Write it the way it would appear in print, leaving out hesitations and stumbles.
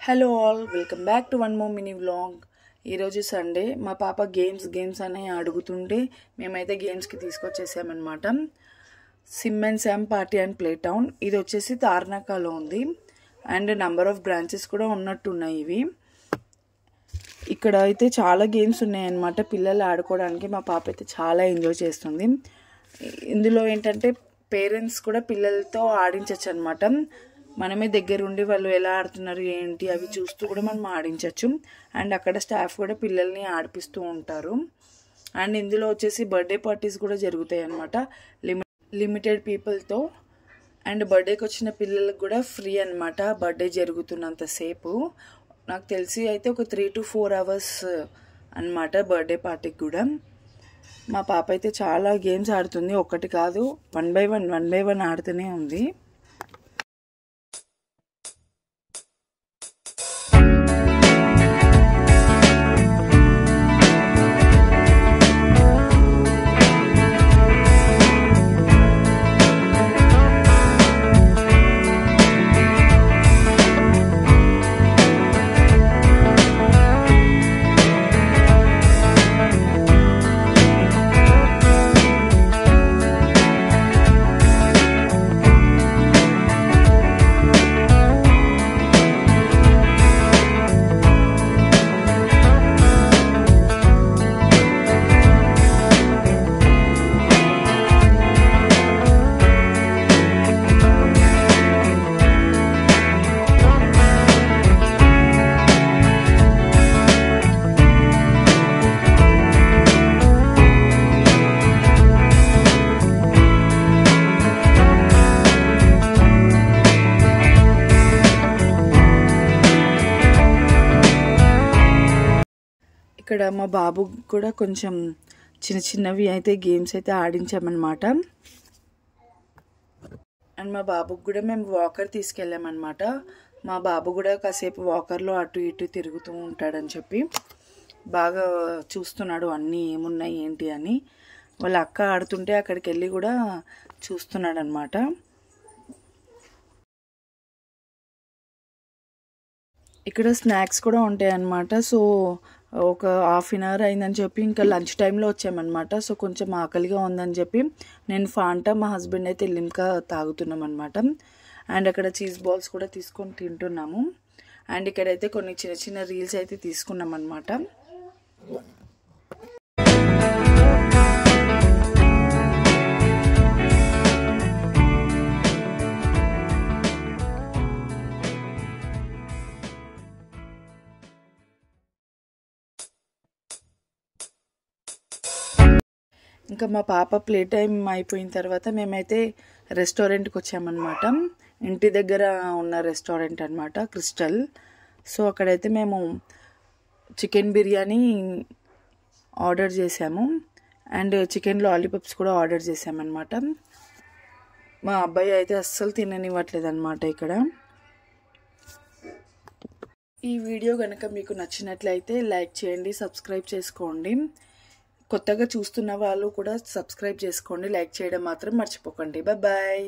Hello all, welcome back to one more mini vlog. ఈరోజు Sunday. మా పాప games అని అడుగుతుంటే మేమైతే గేమ్స్కి తీసుకొచ్చేసామన్నమాట. Sim and Sam party and play town. ఇది వచ్చేసి తార్నాకాలో ఉంది అండ్ నంబర్ ఆఫ్ బ్రాంచెస్ కూడా ఉన్నట్టున్నాయి. ఇవి ఇక్కడ అయితే చాలా గేమ్స్ ఉన్నాయన్నమాట పిల్లలు ఆడుకోవడానికి. మా పాప అయితే చాలా ఎంజాయ్ చేస్తుంది. ఇందులో ఏంటంటే పేరెంట్స్ కూడా పిల్లలతో ఆడించవచ్చు అనమాట. మనమే దగ్గరుండి వాళ్ళు ఎలా ఆడుతున్నారు ఏంటి అవి చూస్తూ కూడా మనం ఆడించవచ్చు. అండ్ అక్కడ స్టాఫ్ కూడా పిల్లల్ని ఆడిపిస్తూ ఉంటారు. అండ్ ఇందులో వచ్చేసి బర్త్డే పార్టీస్ కూడా జరుగుతాయి అన్నమాట లిమిటెడ్ పీపుల్తో. అండ్ బర్త్డేకి వచ్చిన పిల్లలకు కూడా ఫ్రీ అనమాట బర్త్డే జరుగుతున్నంతసేపు. నాకు తెలిసి అయితే ఒక 3 to 4 hours అనమాట బర్త్డే పార్టీకి కూడా. మా పాప అయితే చాలా గేమ్స్ ఆడుతుంది, ఒకటి కాదు, 1 by 1 ఆడుతూనే ఉంది. ఇక్కడ మా బాబు కూడా కొంచెం చిన్నవి అయితే గేమ్స్ అయితే ఆడించామన్నమాట. అండ్ మా బాబుకి కూడా మేము వాకర్ తీసుకెళ్ళామన్నమాట. మా బాబు కూడా కాసేపు వాకర్లో అటు ఇటు తిరుగుతూ ఉంటాడని చెప్పి బాగా చూస్తున్నాడు అన్నీ ఏమున్నాయి ఏంటి అని. వాళ్ళ అక్క ఆడుతుంటే అక్కడికి వెళ్ళి కూడా చూస్తున్నాడు అనమాట. ఇక్కడ స్నాక్స్ కూడా ఉంటాయి అన్నమాట. సో ఒక 1/2 hour అయిందని చెప్పి ఇంకా లంచ్ టైంలో వచ్చామన్నమాట. సో కొంచెం ఆకలిగా ఉందని చెప్పి నేను ఫాంటా, మా హస్బెండ్ అయితే లిమ్కా తాగుతున్నాం అనమాట. అండ్ అక్కడ చీజ్ బాల్స్ కూడా తీసుకొని తింటున్నాము. అండ్ ఇక్కడైతే కొన్ని చిన్న రీల్స్ అయితే తీసుకున్నాం అనమాట. ఇంకా మా పాప ప్లే టైం అయిపోయిన తర్వాత మేమైతే రెస్టారెంట్కి వచ్చామన్నమాట. ఇంటి దగ్గర ఉన్న రెస్టారెంట్ అనమాట, క్రిస్టల్. సో అక్కడైతే మేము చికెన్ బిర్యానీ ఆర్డర్ చేసాము అండ్ చికెన్ లాలీపాప్స్ కూడా ఆర్డర్ చేసామన్నమాట. మా అబ్బాయి అయితే అస్సలు తిననివ్వట్లేదు అనమాట ఇక్కడ. ఈ వీడియో కనుక మీకు నచ్చినట్లయితే లైక్ చేయండి, సబ్స్క్రైబ్ చేసుకోండి. కొత్తగా చూస్తున్న వాళ్ళు కూడా సబ్స్క్రైబ్ చేసుకోండి, లైక్ చేయడం మాత్రం మర్చిపోకండి. బాయ్.